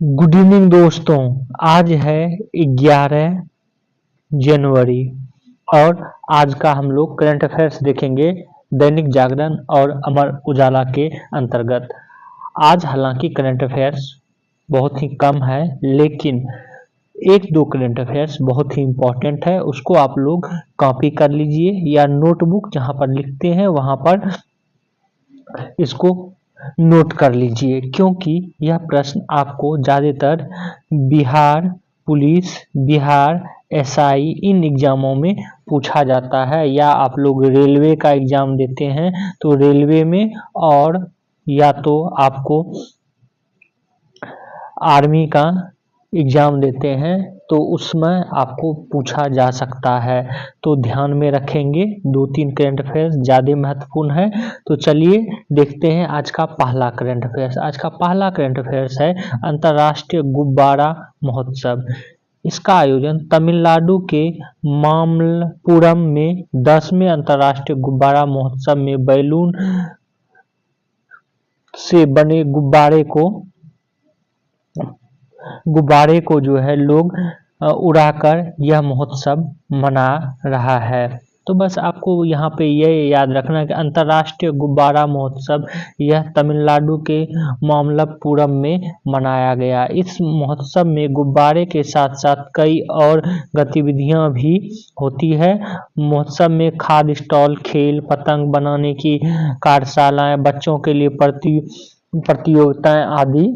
Good evening दोस्तों। आज है 11 जनवरी और आज का हम लोग करंट अफेयर्स देखेंगे दैनिक जागरण और अमर उजाला के अंतर्गत। आज हालांकि करंट अफेयर्स बहुत ही कम है, लेकिन एक दो करंट अफेयर्स बहुत ही इम्पोर्टेंट है, उसको आप लोग कॉपी कर लीजिए या नोटबुक जहां पर लिखते हैं वहां पर इसको नोट कर लीजिए, क्योंकि यह प्रश्न आपको ज़्यादातर बिहार पुलिस, बिहार एसआई इन एग्जामों में पूछा जाता है, या आप लोग रेलवे का एग्जाम देते हैं तो रेलवे में, और या तो आपको आर्मी का एग्जाम देते हैं तो उसमें आपको पूछा जा सकता है। तो ध्यान में रखेंगे, दो तीन करंट अफेयर्स ज़्यादा महत्वपूर्ण है। तो चलिए देखते हैं आज का पहला करंट अफेयर्स। आज का पहला करंट अफेयर्स है अंतर्राष्ट्रीय गुब्बारा महोत्सव। इसका आयोजन तमिलनाडु के मामल्लपुरम में 10वें अंतर्राष्ट्रीय गुब्बारा महोत्सव में बैलून से बने गुब्बारे को जो है लोग उड़ाकर यह महोत्सव मना रहा है। तो बस आपको यहाँ पे ये याद रखना है कि अंतर्राष्ट्रीय गुब्बारा महोत्सव यह तमिलनाडु के मामल्लपुरम में मनाया गया। इस महोत्सव में गुब्बारे के साथ साथ कई और गतिविधियां भी होती है। महोत्सव में खाद्य स्टॉल, खेल, पतंग बनाने की कार्यशालाएं, बच्चों के लिए प्रतियोगिताएं आदि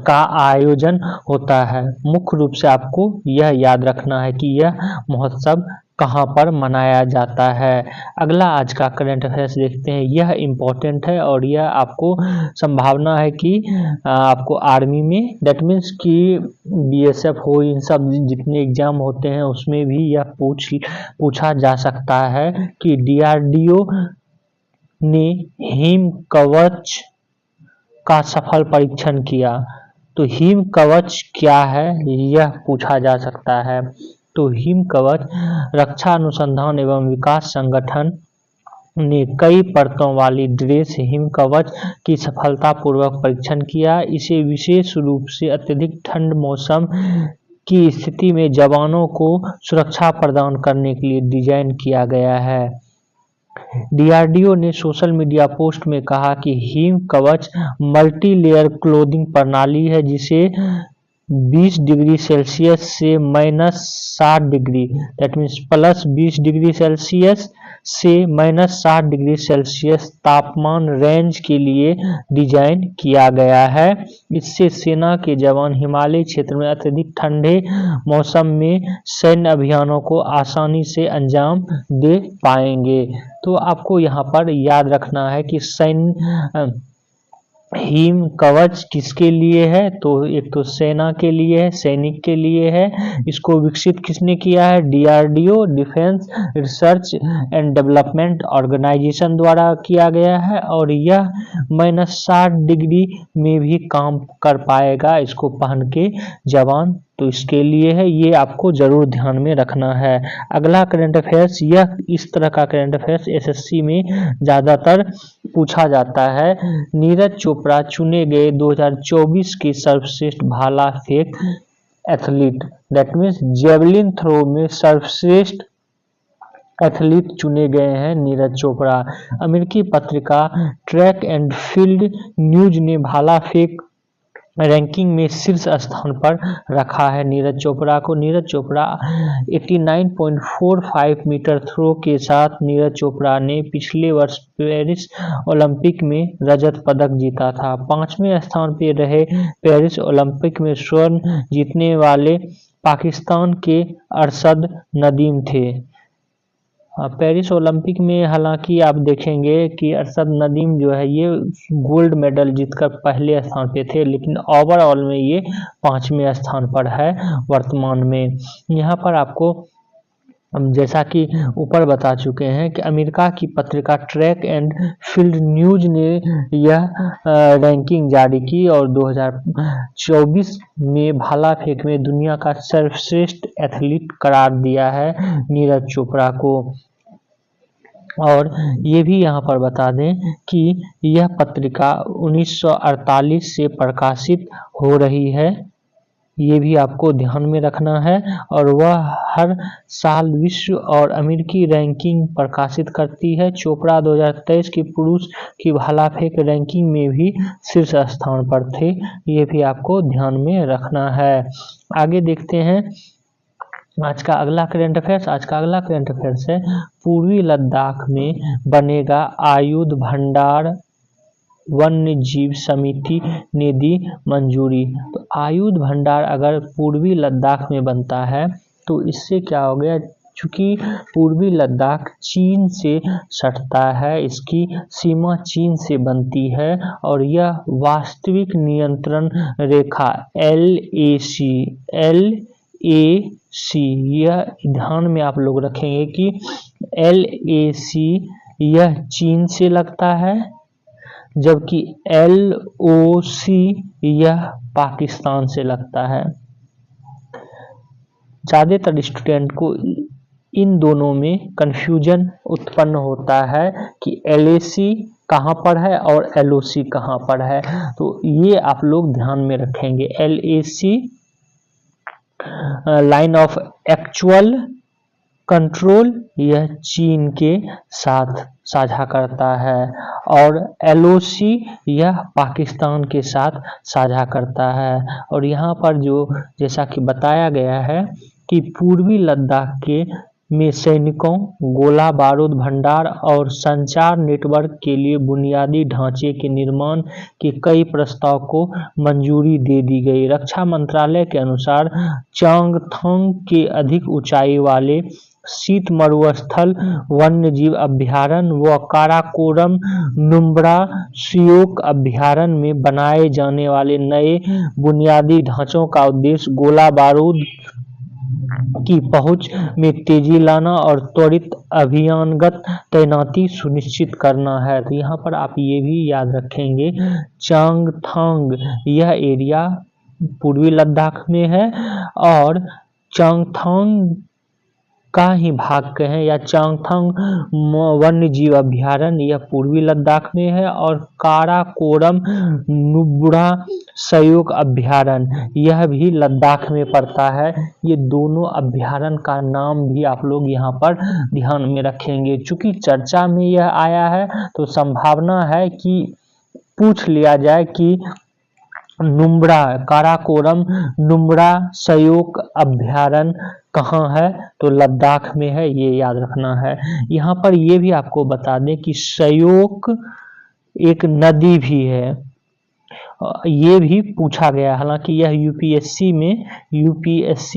का आयोजन होता है। मुख्य रूप से आपको यह याद रखना है कि यह महोत्सव कहाँ पर मनाया जाता है। अगला आज का करंट अफेयर्स देखते हैं। यह इम्पोर्टेंट है और यह आपको संभावना है कि आपको आर्मी में, दैट मीन्स कि बीएसएफ हो, इन सब जितने एग्जाम होते हैं उसमें भी यह पूछा जा सकता है कि डीआरडीओ ने हिम कवच का सफल परीक्षण किया। तो हिम कवच क्या है यह पूछा जा सकता है। तो हिम कवच रक्षा अनुसंधान एवं विकास संगठन ने कई परतों वाली ड्रेस हिम कवच की सफलतापूर्वक परीक्षण किया। इसे विशेष रूप से अत्यधिक ठंड मौसम की स्थिति में जवानों को सुरक्षा प्रदान करने के लिए डिजाइन किया गया है। डीआरडीओ ने सोशल मीडिया पोस्ट में कहा कि हिम कवच मल्टी लेयर क्लोथिंग प्रणाली है, जिसे 20 डिग्री सेल्सियस से -60 degree, that means +20 degree Celsius से -60 डिग्री सेल्सियस तापमान रेंज के लिए डिजाइन किया गया है। इससे सेना के जवान हिमालय क्षेत्र में अत्यधिक ठंडे मौसम में सैन्य अभियानों को आसानी से अंजाम दे पाएंगे। तो आपको यहाँ पर याद रखना है कि हिम कवच किसके लिए है, तो एक तो सेना के लिए है, सैनिक के लिए है। इसको विकसित किसने किया है? DRDO, defence research and development organisation द्वारा किया गया है, और यह -60 डिग्री में भी काम कर पाएगा इसको पहन के जवान, तो इसके लिए है। ये आपको जरूर ध्यान में रखना है। अगला करंट अफेयर्स, यह इस तरह का करंट अफेयर्स एसएससी में ज़्यादातर पूछा जाता है। नीरज चोपड़ा चुने गए 2024 के सर्वश्रेष्ठ भाला फेंक athlete, that means javelin throw में सर्वश्रेष्ठ एथलीट चुने गए हैं नीरज चोपड़ा। अमेरिकी पत्रिका ट्रैक एंड फील्ड न्यूज ने भाला फेंक रैंकिंग में शीर्ष स्थान पर रखा है नीरज चोपड़ा को। नीरज चोपड़ा 89.45 मीटर थ्रो के साथ नीरज चोपड़ा ने पिछले वर्ष पेरिस ओलंपिक में रजत पदक जीता था। 5वें स्थान पर रहे। पेरिस ओलंपिक में स्वर्ण जीतने वाले पाकिस्तान के अरशद नदीम थे। पेरिस ओलंपिक में हालांकि आप देखेंगे कि अरशद नदीम जो है ये गोल्ड मेडल जीतकर पहले स्थान पे थे, लेकिन ओवरऑल में ये 5वें स्थान पर है वर्तमान में। यहाँ पर आपको हम जैसा कि ऊपर बता चुके हैं कि अमेरिका की पत्रिका ट्रैक एंड फील्ड न्यूज ने यह रैंकिंग जारी की और 2024 में भाला फेंक में दुनिया का सर्वश्रेष्ठ एथलीट करार दिया है नीरज चोपड़ा को। और ये भी यहाँ पर बता दें कि यह पत्रिका 1948 से प्रकाशित हो रही है, ये भी आपको ध्यान में रखना है। और वह हर साल विश्व और अमेरिकी रैंकिंग प्रकाशित करती है। चोपड़ा 2023 की पुरुष की भाला फेंक रैंकिंग में भी शीर्ष स्थान पर थे, ये भी आपको ध्यान में रखना है। आगे देखते हैं आज का अगला करंट अफेयर्स। आज का अगला करंट अफेयर्स है, पूर्वी लद्दाख में बनेगा आयुध भंडार, वन्य जीव समिति ने दी मंजूरी। तो आयुध भंडार अगर पूर्वी लद्दाख में बनता है तो इससे क्या हो गया, चूंकि पूर्वी लद्दाख चीन से सटता है, इसकी सीमा चीन से बनती है और यह वास्तविक नियंत्रण रेखा LAC यह ध्यान में आप लोग रखेंगे कि LAC यह चीन से लगता है, जबकि LOC यह पाकिस्तान से लगता है। ज़्यादातर स्टूडेंट को इन दोनों में कंफ्यूजन उत्पन्न होता है कि LAC कहाँ पर है और LOC कहाँ पर है, तो ये आप लोग ध्यान में रखेंगे। LAC line of actual control यह चीन के साथ साझा करता है और LOC यह पाकिस्तान के साथ साझा करता है। और यहाँ पर जो जैसा कि बताया गया है कि पूर्वी लद्दाख के में सैनिकों, गोला बारूद भंडार और संचार नेटवर्क के लिए बुनियादी ढांचे के निर्माण के कई प्रस्ताव को मंजूरी दे दी गई। रक्षा मंत्रालय के अनुसार चांगथांग के अधिक ऊंचाई वाले शीत मरुस्थल वन्यजीव अभ्यारण्य व काराकोरम नुब्रा सियोक अभ्यारण्य में बनाए जाने वाले नए बुनियादी ढांचों का उद्देश्य गोला बारूद की पहुंच में तेजी लाना और त्वरित अभियानगत तैनाती सुनिश्चित करना है। तो यहाँ पर आप ये भी याद रखेंगे, चांगथांग यह एरिया पूर्वी लद्दाख में है और चांगथांग का ही भाग कहें या चांगथांग वन्य जीव अभ्यारण्य यह पूर्वी लद्दाख में है और काराकोरम नुब्रा सयोक अभ्यारण्य यह भी लद्दाख में पड़ता है। ये दोनों अभ्यारण्य का नाम भी आप लोग यहाँ पर ध्यान में रखेंगे। चूंकि चर्चा में यह आया है तो संभावना है कि पूछ लिया जाए कि नुब्रा काराकोरम नुब्रा सयोक अभ्यारण्य कहाँ है, तो लद्दाख में है, ये याद रखना है। यहाँ पर ये भी आपको बता दें कि सयोक एक नदी भी है, ये भी पूछा गया। हालांकि यह यूपीएससी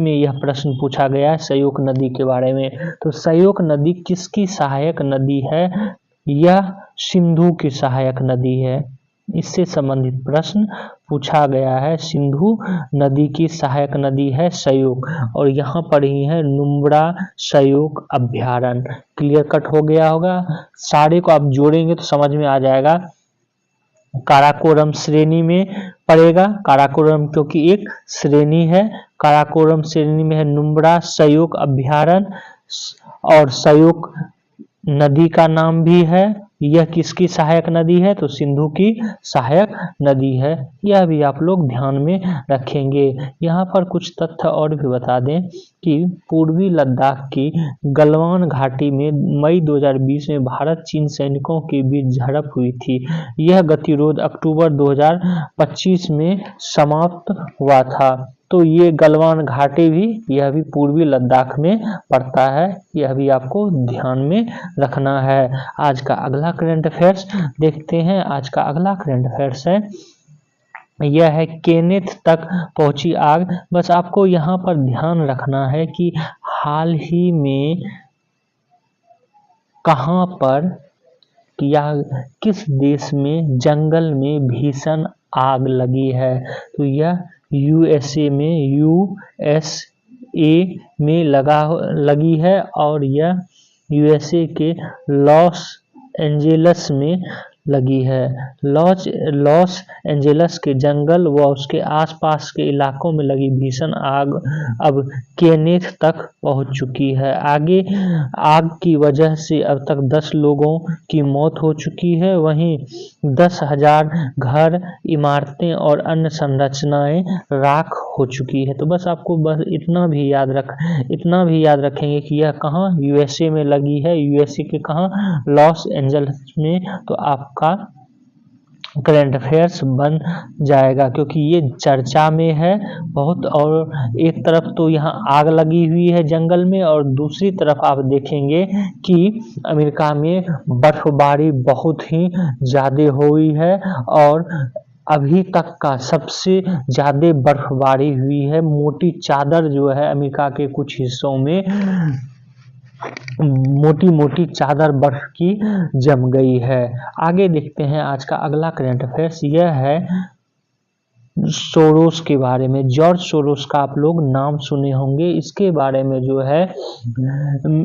में यह प्रश्न पूछा गया है सयोक नदी के बारे में। तो सयोक नदी किसकी सहायक नदी है, यह सिंधु की सहायक नदी है, इससे संबंधित प्रश्न पूछा गया है। सिंधु नदी की सहायक नदी है सयोक और यहाँ पर ही है नुब्रा सयोक अभ्यारण्य। क्लियर कट हो गया होगा, सारे को आप जोड़ेंगे तो समझ में आ जाएगा। काराकोरम श्रेणी में पड़ेगा, काराकोरम क्योंकि एक श्रेणी है, काराकोरम श्रेणी में है नुब्रा सयोक अभ्यारण्य और सयोक नदी का नाम भी है। यह किसकी सहायक नदी है, तो सिंधु की सहायक नदी है, यह भी आप लोग ध्यान में रखेंगे। यहाँ पर कुछ तथ्य और भी बता दें कि पूर्वी लद्दाख की गलवान घाटी में मई 2020 में भारत चीन सैनिकों के बीच झड़प हुई थी। यह गतिरोध अक्टूबर 2025 में समाप्त हुआ था। तो ये गलवान घाटी भी यह भी पूर्वी लद्दाख में पड़ता है, यह भी आपको ध्यान में रखना है। आज का अगला करंट अफेयर्स देखते हैं। आज का अगला करंट अफेयर्स है, यह है केनेथ तक पहुंची आग। बस आपको यहाँ पर ध्यान रखना है कि हाल ही में कहाँ पर या किस देश में जंगल में भीषण आग लगी है, तो यह USA में लगी है और यह USA के लॉस एंजेलस में लगी है। लॉस एंजेलस के जंगल व उसके आसपास के इलाकों में लगी भीषण आग अब केनेथ तक पहुंच चुकी है। आग की वजह से अब तक 10 लोगों की मौत हो चुकी है। वहीं 10,000 घर, इमारतें और अन्य संरचनाएं राख हो चुकी है। तो बस आपको बस इतना भी याद रखेंगे कि यह कहाँ यूएसए में लगी है, यूएसए के कहाँ, लॉस एंजल्स में। तो आपका करंट अफेयर्स बन जाएगा, क्योंकि ये चर्चा में है बहुत। और एक तरफ तो यहाँ आग लगी हुई है जंगल में, और दूसरी तरफ आप देखेंगे कि अमेरिका में बर्फबारी बहुत ही ज़्यादा हुई है, और अभी तक का सबसे ज़्यादा बर्फबारी हुई है। मोटी चादर जो है अमेरिका के कुछ हिस्सों में मोटी चादर बर्फ की जम गई है। आगे देखते हैं आज का अगला करंट अफेयर्स। यह है सोरोस के बारे में। जॉर्ज सोरोस का आप लोग नाम सुने होंगे। इसके बारे में जो है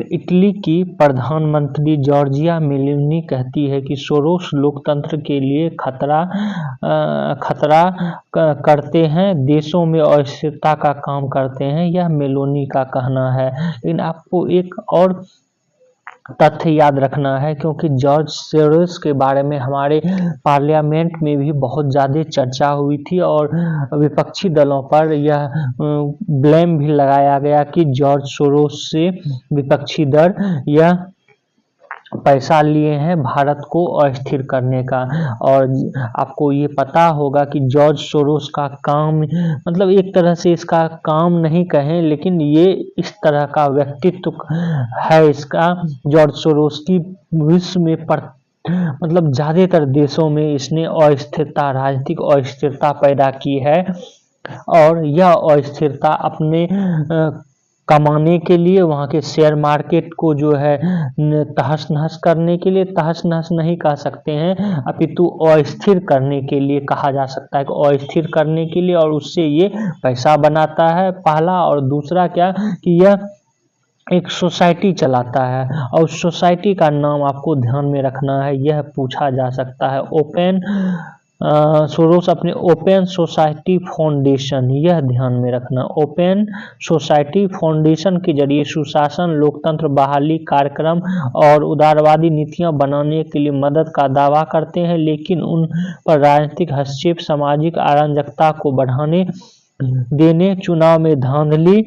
इटली की प्रधानमंत्री जॉर्जिया मेलोनी कहती है कि सोरोस लोकतंत्र के लिए खतरा करते हैं, देशों में अस्थिरता का काम करते हैं। यह मेलोनी का कहना है। लेकिन आपको एक और तथ्य याद रखना है, क्योंकि जॉर्ज सोरोस के बारे में हमारे पार्लियामेंट में भी बहुत ज़्यादा चर्चा हुई थी, और विपक्षी दलों पर यह ब्लेम भी लगाया गया कि जॉर्ज सोरोस से विपक्षी दल यह पैसा लिए हैं भारत को अस्थिर करने का। और आपको ये पता होगा कि जॉर्ज सोरोस का काम, मतलब एक तरह से इसका काम नहीं कहें, लेकिन ये इस तरह का व्यक्तित्व है इसका, जॉर्ज सोरोस की। विश्व में मतलब ज़्यादातर देशों में इसने अस्थिरता, राजनीतिक अस्थिरता पैदा की है, और यह अस्थिरता अपने कमाने के लिए, वहाँ के शेयर मार्केट को जो है तहस नहस करने के लिए, तहस नहस नहीं कह सकते हैं, अपितु अस्थिर करने के लिए कहा जा सकता है, अस्थिर करने के लिए, और उससे ये पैसा बनाता है पहला। और दूसरा क्या कि यह एक सोसाइटी चलाता है, और उस सोसाइटी का नाम आपको ध्यान में रखना है, यह पूछा जा सकता है। सोरोस अपने ओपन सोसाइटी फाउंडेशन, यह ध्यान में रखना, ओपन सोसाइटी फाउंडेशन के जरिए सुशासन, लोकतंत्र बहाली कार्यक्रम और उदारवादी नीतियां बनाने के लिए मदद का दावा करते हैं, लेकिन उन पर राजनीतिक हस्तक्षेप, सामाजिक अराजकता को बढ़ाने देने, चुनाव में धांधली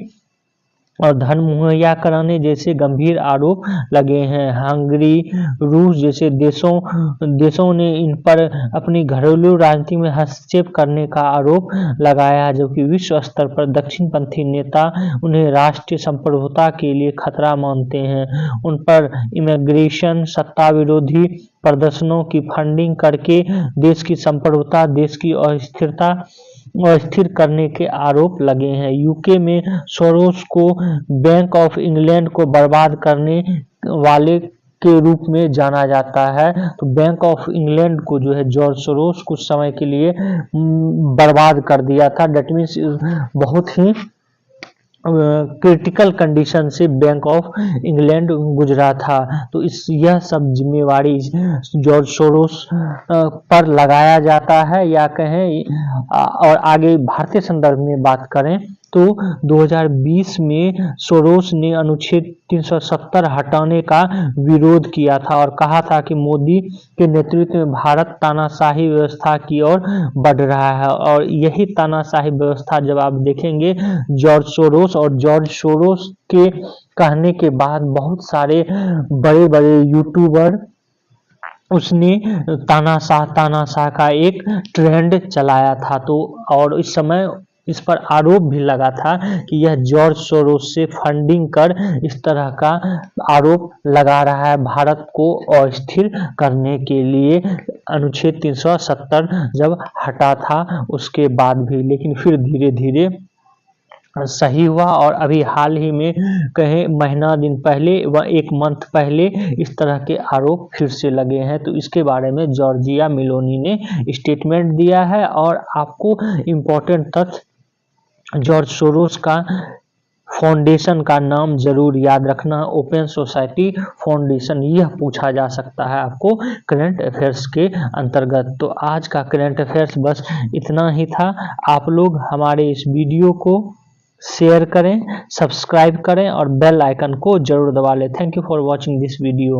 और धन मुहैया कराने जैसे गंभीर आरोप लगे हैं। हंगरी, रूस जैसे देशों ने इन पर अपनी घरेलू राजनीति में हस्तक्षेप करने का आरोप लगाया, जबकि विश्व स्तर पर दक्षिणपंथी नेता उन्हें राष्ट्रीय संप्रभुता के लिए खतरा मानते हैं। उन पर इमिग्रेशन, सत्ता विरोधी प्रदर्शनों की फंडिंग करके देश की संप्रभुता, देश की अस्थिर करने के आरोप लगे हैं। यूके में सोरोस को बैंक ऑफ इंग्लैंड को बर्बाद करने वाले के रूप में जाना जाता है। तो बैंक ऑफ इंग्लैंड को जो है जॉर्ज सोरोस कुछ समय के लिए बर्बाद कर दिया था। डेट मीन्स बहुत ही क्रिटिकल कंडीशन से बैंक ऑफ इंग्लैंड गुजरा था। तो यह सब जिम्मेवारी जॉर्ज सोरोस पर लगाया जाता है, या कहें। और आगे भारतीय संदर्भ में बात करें तो 2020 में सोरोस ने अनुच्छेद 370 हटाने का विरोध किया था, और कहा था कि मोदी के नेतृत्व में भारत तानाशाही व्यवस्था की ओर बढ़ रहा है। और यही तानाशाही व्यवस्था जब आप देखेंगे जॉर्ज सोरोस के कहने के बाद बहुत सारे बड़े बड़े यूट्यूबर उसने तानाशाह का एक ट्रेंड चलाया था। तो और इस समय इस पर आरोप भी लगा था कि यह जॉर्ज सोरोस से फंडिंग कर इस तरह का आरोप लगा रहा है भारत को अस्थिर करने के लिए, अनुच्छेद 370 जब हटा था उसके बाद भी। लेकिन फिर धीरे धीरे सही हुआ, और अभी हाल ही में कहें महीना दिन पहले व एक मंथ पहले इस तरह के आरोप फिर से लगे हैं। तो इसके बारे में जॉर्जिया मेलोनी ने स्टेटमेंट दिया है। और आपको इम्पोर्टेंट तथ्य जॉर्ज सोरोस का फाउंडेशन का नाम जरूर याद रखना, ओपन सोसाइटी फाउंडेशन, यह पूछा जा सकता है आपको करंट अफेयर्स के अंतर्गत। तो आज का करंट अफेयर्स बस इतना ही था। आप लोग हमारे इस वीडियो को शेयर करें, सब्सक्राइब करें और बेल आइकन को जरूर दबा लें। Thank you for watching this video.